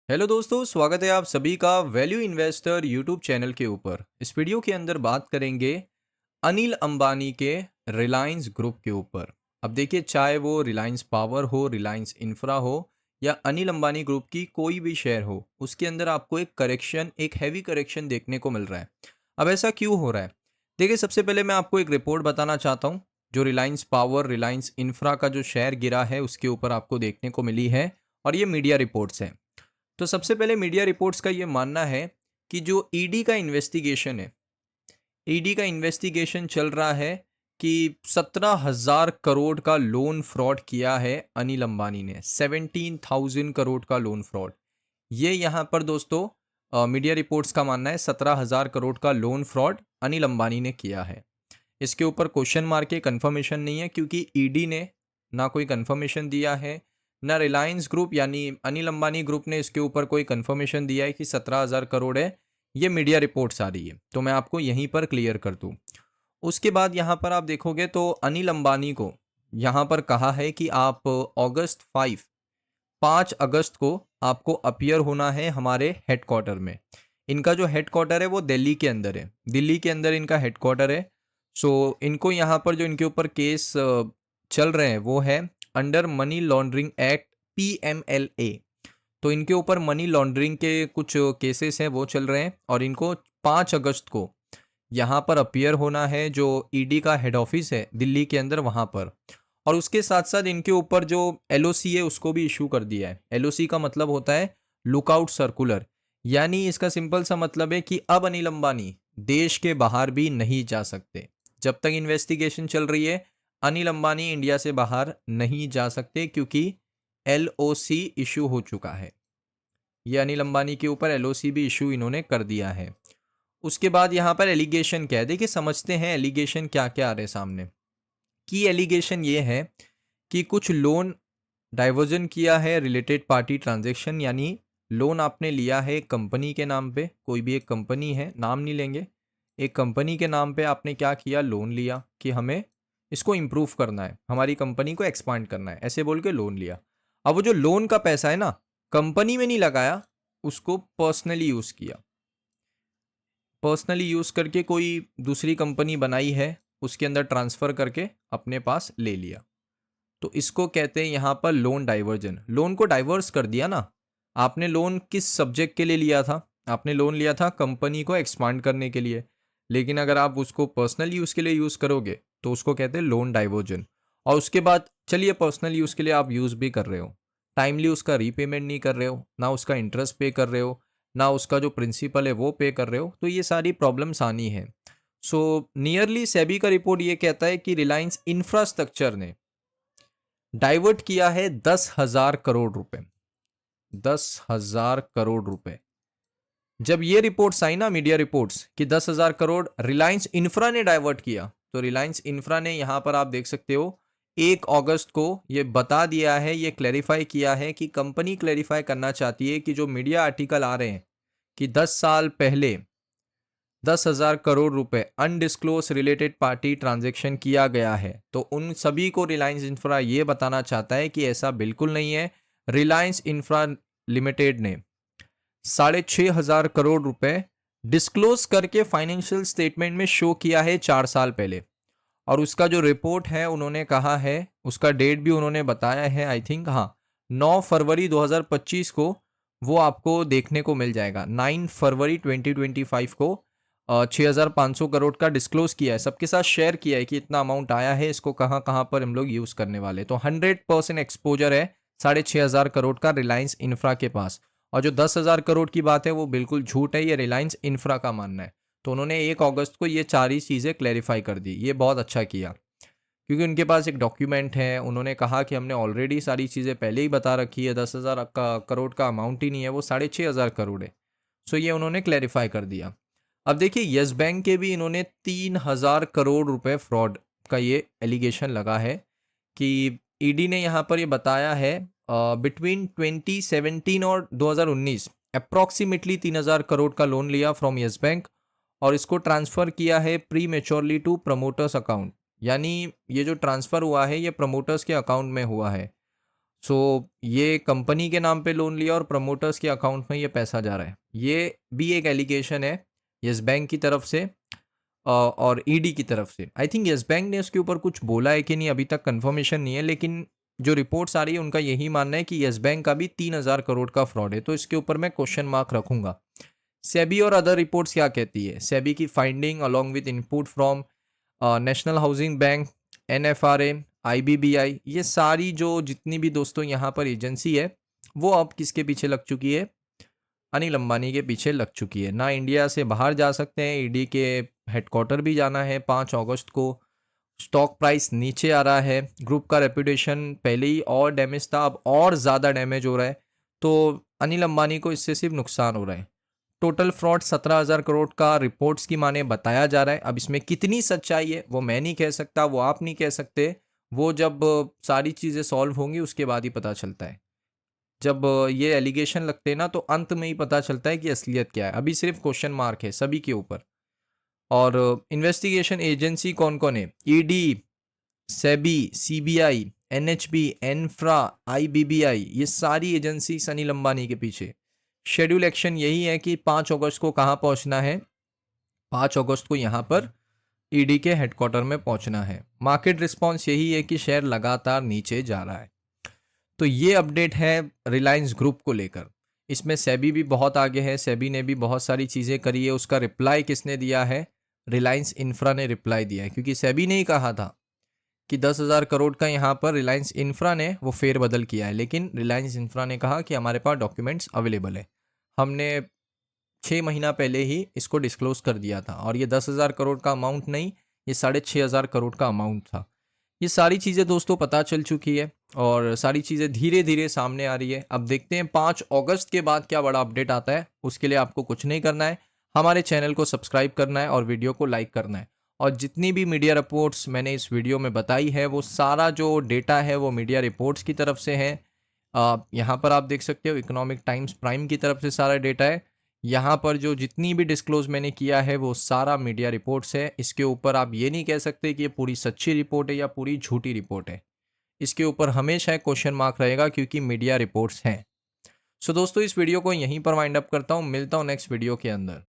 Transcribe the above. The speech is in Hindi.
हेलो दोस्तों, स्वागत है आप सभी का वैल्यू इन्वेस्टर यूट्यूब चैनल के ऊपर। इस वीडियो के अंदर बात करेंगे अनिल अंबानी के रिलायंस ग्रुप के ऊपर। अब देखिए, चाहे वो रिलायंस पावर हो, रिलायंस इंफ्रा हो या अनिल अंबानी ग्रुप की कोई भी शेयर हो, उसके अंदर आपको एक करेक्शन, एक हैवी करेक्शन देखने को मिल रहा है। अब ऐसा क्यों हो रहा है? देखिए, सबसे पहले मैं आपको एक रिपोर्ट बताना चाहता हूँ। जो रिलायंस पावर, रिलायंस इंफ्रा का जो शेयर गिरा है, उसके ऊपर आपको देखने को मिली है और ये मीडिया रिपोर्ट्स हैं। तो सबसे पहले मीडिया रिपोर्ट्स का ये मानना है कि जो ईडी का इन्वेस्टिगेशन है, ईडी का इन्वेस्टिगेशन चल रहा है कि 17,000 करोड़ का लोन फ्रॉड किया है अनिल अंबानी ने। 17,000 करोड़ का लोन फ्रॉड, ये यहाँ पर दोस्तों मीडिया रिपोर्ट्स का मानना है 17,000 करोड़ का लोन फ्रॉड अनिल अंबानी ने किया है। इसके ऊपर क्वेश्चन मार्क है, कंफर्मेशन नहीं है, क्योंकि ईडी ने ना कोई कंफर्मेशन दिया है, ना रिलायंस ग्रुप यानी अनिल अंबानी ग्रुप ने इसके ऊपर कोई कंफर्मेशन दिया है कि 17,000 करोड़ है। ये मीडिया रिपोर्ट्स आ रही है, तो मैं आपको यहीं पर क्लियर कर दूं। उसके बाद यहाँ पर आप देखोगे तो अनिल अंबानी को यहाँ पर कहा है कि आप अगस्त 5 अगस्त को आपको अपीयर होना है हमारे हेडक्वार्टर में। इनका जो हेडक्वार्टर है वो दिल्ली के अंदर है, दिल्ली के अंदर इनका हेडक्वार्टर है। सो इनको यहाँ पर जो इनके ऊपर केस चल रहे हैं वो है under money laundering act, PMLA। तो इनके ऊपर मनी लॉन्ड्रिंग के कुछ केसेस हैं, वो चल रहे हैं और इनको 5 अगस्त को यहाँ पर अपीयर होना है, जो ईडी का हेड ऑफिस है दिल्ली के अंदर, वहाँ पर। और उसके साथ साथ इनके ऊपर जो LOC है उसको भी इशू कर दिया है। LOC का मतलब होता है लुकआउट सर्कुलर, यानी इसका सिंपल सा मतलब है कि अब अनिल अंबानी देश के बाहर भी नहीं जा सकते। जब तक इन्वेस्टिगेशन चल रही है, अनिल अंबानी इंडिया से बाहर नहीं जा सकते, क्योंकि LOC इशू हो चुका है। ये अनिल अंबानी के ऊपर LOC भी इशू इन्होंने कर दिया है। उसके बाद यहाँ पर एलिगेशन क्या है, देखिए समझते हैं एलिगेशन क्या क्या आ रहे हैं सामने। की एलिगेशन ये है कि कुछ लोन डाइवर्जन किया है, रिलेटेड पार्टी ट्रांजैक्शन, यानी लोन आपने लिया है एक कंपनी के नाम पे, कोई भी एक कंपनी है, नाम नहीं लेंगे, एक कंपनी के नाम पे आपने क्या किया, लोन लिया कि हमें इसको इम्प्रूव करना है, हमारी कंपनी को एक्सपांड करना है, ऐसे बोल के लोन लिया। अब वो जो लोन का पैसा है ना, कंपनी में नहीं लगाया, उसको पर्सनली यूज़ किया। पर्सनली यूज़ करके कोई दूसरी कंपनी बनाई है, उसके अंदर ट्रांसफ़र करके अपने पास ले लिया। तो इसको कहते हैं यहाँ पर लोन डाइवर्जन। लोन को डाइवर्स कर दिया ना। आपने लोन किस सब्जेक्ट के लिए लिया था? आपने लोन लिया था कंपनी को एक्सपांड करने के लिए, लेकिन अगर आप उसको पर्सनल यूज़ के लिए यूज़ करोगे तो उसको कहते हैं लोन डाइवर्जन। और उसके बाद चलिए, पर्सनल यूज़ के लिए आप यूज़ भी कर रहे हो, टाइमली उसका रीपेमेंट नहीं कर रहे हो, ना उसका इंटरेस्ट पे कर रहे हो, ना उसका जो प्रिंसिपल है वो पे कर रहे हो, तो ये सारी प्रॉब्लम्स आनी है। सो नियरली सेबी का रिपोर्ट ये कहता है कि रिलायंस इंफ्रास्ट्रक्चर ने डाइवर्ट किया है 10,000 करोड़ रुपए। 10,000 करोड़ रुपए। जब ये रिपोर्ट्स आई ना, मीडिया रिपोर्ट्स, कि 10,000 करोड़ रिलायंस इंफ्रा ने डाइवर्ट किया, तो रिलायंस इंफ्रा ने यहां पर आप देख सकते हो 1 अगस्त को ये बता दिया है, ये क्लैरिफाई किया है कि कंपनी क्लैरिफाई करना चाहती है कि जो मीडिया आर्टिकल आ रहे हैं कि 10 साल पहले 10,000 करोड़ रुपए अनडिस्क्लोज रिलेटेड पार्टी ट्रांजैक्शन किया गया है, तो उन सभी को रिलायंस इंफ्रा ये बताना चाहता है कि ऐसा बिल्कुल नहीं है। रिलायंस इंफ्रा लिमिटेड ने 6,500 करोड़ रुपए डिस्क्लोज करके फाइनेंशियल स्टेटमेंट में शो किया है 4 साल पहले। और उसका जो रिपोर्ट है उन्होंने कहा है, उसका डेट भी उन्होंने बताया है, आई थिंक हाँ 9 फरवरी 2025 को वो आपको देखने को मिल जाएगा। 9 फरवरी 2025 को 6,500 करोड़ का डिस्क्लोज किया है, सबके साथ शेयर किया है कि इतना अमाउंट आया है, इसको कहाँ कहाँ पर हम लोग यूज़ करने वाले। तो 100% एक्सपोजर है 6,500 करोड़ का रिलायंस इंफ्रा के पास। और जो 10,000 करोड़ की बात है वो बिल्कुल झूठ है, ये रिलायंस इंफ्रा का मानना है। तो उन्होंने 1 अगस्त को ये सारी चीज़ें क्लैरिफाई कर दी, ये बहुत अच्छा किया, क्योंकि उनके पास एक डॉक्यूमेंट है। उन्होंने कहा कि हमने ऑलरेडी सारी चीज़ें पहले ही बता रखी है, 10,000 का करोड़ का अमाउंट ही नहीं है, वो 6,500 करोड़ है। सो ये उन्होंने क्लैरिफाई कर दिया। अब देखिए, यस बैंक के भी इन्होंने 3,000 करोड़ रुपए फ्रॉड का ये एलिगेशन लगा है कि ईडी ने यहाँ पर ये बताया है बिटवीन 2017 और 2019 अप्रॉक्सीमेटली 3,000 करोड़ का लोन लिया फ्रॉम यस बैंक और इसको ट्रांसफ़र किया है prematurely to promoters account, यानी ये जो ट्रांसफ़र हुआ है ये प्रमोटर्स के अकाउंट में हुआ है। सो ये कंपनी के नाम पे लोन लिया और प्रमोटर्स के अकाउंट में ये पैसा जा रहा है। ये भी एक एलिगेशन है यस बैंक की तरफ से और ईडी की तरफ से। आई थिंक यस बैंक ने उसके ऊपर कुछ बोला है कि नहीं, अभी तक कंफर्मेशन नहीं है, लेकिन जो रिपोर्ट्स आ रही है उनका यही मानना है कि यस बैंक का भी 3,000 करोड़ का फ्रॉड है। तो इसके ऊपर मैं क्वेश्चन मार्क रखूंगा। सेबी और अदर रिपोर्ट्स क्या कहती है? सेबी की finding along with input from national housing bank, NFRA, IBBI, ये सारी जो जितनी भी दोस्तों यहाँ पर एजेंसी है वो अब किसके पीछे लग चुकी है? अनिल अंबानी के पीछे लग चुकी है। ना इंडिया से बाहर जा सकते हैं, ईडी के हेडक्वार्टर भी जाना है 5 अगस्त को। स्टॉक प्राइस नीचे आ रहा है, ग्रुप का रेपुटेशन पहले ही और डैमेज था, अब और ज़्यादा डैमेज हो रहा है। तो अनिल अंबानी को इससे सिर्फ नुकसान हो रहा है। टोटल फ्रॉड 17,000 करोड़ का रिपोर्ट्स की माने बताया जा रहा है। अब इसमें कितनी सच्चाई है वो मैं नहीं कह सकता, वो आप नहीं कह सकते। वो जब सारी चीज़ें सॉल्व होंगी उसके बाद ही पता चलता है। जब ये एलिगेशन लगते हैं ना तो अंत में ही पता चलता है कि असलियत क्या है। अभी सिर्फ क्वेश्चन मार्क है सभी के ऊपर। और इन्वेस्टिगेशन एजेंसी कौन कौन है? ED, SEBI, CBI, NHB, NFRA, IBBI, ये सारी एजेंसी अनिल अंबानी के पीछे। शेड्यूल एक्शन यही है कि 5 अगस्त को कहाँ पहुंचना है? 5 अगस्त को यहाँ पर ईडी के हेडक्वार्टर में पहुंचना है। मार्केट रिस्पांस यही है कि शेयर लगातार नीचे जा रहा है। तो ये अपडेट है रिलायंस ग्रुप को लेकर। इसमें सेबी भी बहुत आगे है, सेबी ने भी बहुत सारी चीज़ें करी है। उसका रिप्लाई किसने दिया है? रिलायंस इंफ्रा ने रिप्लाई दिया है, क्योंकि सेबी ने ही कहा था कि 10,000 करोड़ का यहाँ पर रिलायंस इंफ्रा ने वो फेरबदल किया है, लेकिन रिलायंस इंफ्रा ने कहा कि हमारे पास डॉक्यूमेंट्स अवेलेबल है, हमने 6 महीना पहले ही इसको डिस्क्लोज कर दिया था, और ये 10,000 करोड़ का अमाउंट नहीं, ये 6,500 करोड़ का अमाउंट था। ये सारी चीज़ें दोस्तों पता चल चुकी है और सारी चीज़ें धीरे धीरे सामने आ रही है। अब देखते हैं 5 अगस्त के बाद क्या बड़ा अपडेट आता है। उसके लिए आपको कुछ नहीं करना है, हमारे चैनल को सब्सक्राइब करना है और वीडियो को लाइक करना है। और जितनी भी मीडिया रिपोर्ट्स मैंने इस वीडियो में बताई है वो सारा जो डेटा है वो मीडिया रिपोर्ट्स की तरफ से है। यहाँ पर आप देख सकते हो इकोनॉमिक टाइम्स प्राइम की तरफ से सारा डेटा है। यहाँ पर जो जितनी भी डिस्क्लोज मैंने किया है वो सारा मीडिया रिपोर्ट्स है। इसके ऊपर आप ये नहीं कह सकते कि ये पूरी सच्ची रिपोर्ट है या पूरी झूठी रिपोर्ट है। इसके ऊपर हमेशा एक क्वेश्चन मार्क रहेगा, क्योंकि मीडिया रिपोर्ट्स हैं। सो दोस्तों इस वीडियो को यहीं पर वाइंड अप करता हूँ, मिलता हूँ नेक्स्ट वीडियो के अंदर।